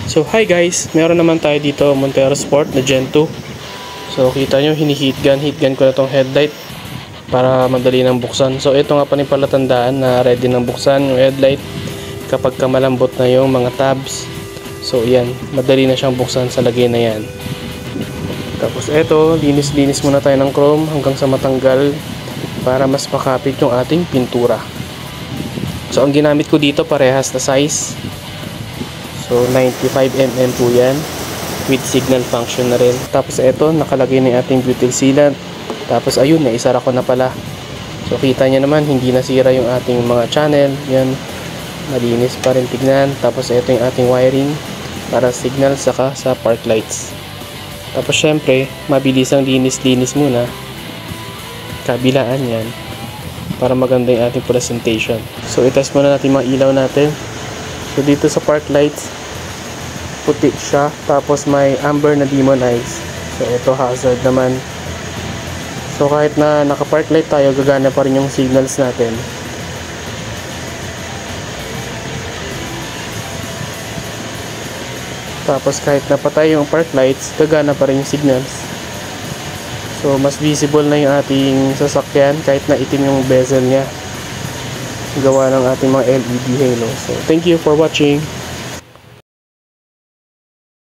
So hi guys, meron naman tayo dito Montero Sport na Gen 2. So kita nyo, heat gun ko na tong headlight para madali nang buksan. So ito nga pa rin pala tandaan na ready nang buksan yung headlight kapag malambot na yung mga tabs. So yan, madali na siyang buksan sa lagay na yan. Tapos ito, linis muna tayo ng chrome hanggang sa matanggal para mas makapit yung ating pintura. So ang ginamit ko dito parehas na size. So 95mm po yan with signal function na rin. Tapos ito, nakalagay na yung ating butyl sealant. Tapos ayun, naisara ko na pala. So kita nyo naman, hindi nasira yung ating mga channel. Yan, malinis pa rin tignan. Tapos ito yung ating wiring para signal saka sa park lights. Tapos syempre, mabilis ang linis muna. Kabilaan yan para maganda yung ating presentation. So itest muna natin mga ilaw natin. So dito sa park lights, puti siya, tapos may amber na demonize. So ito hazard naman. So kahit na naka-park light tayo, gagana pa rin yung signals natin. Tapos kahit napatay yung park lights, gagana pa rin yung signals. So mas visible na yung ating sasakyan kahit na itim yung bezel niya, gawa ng ating mga LED halo. So thank you for watching.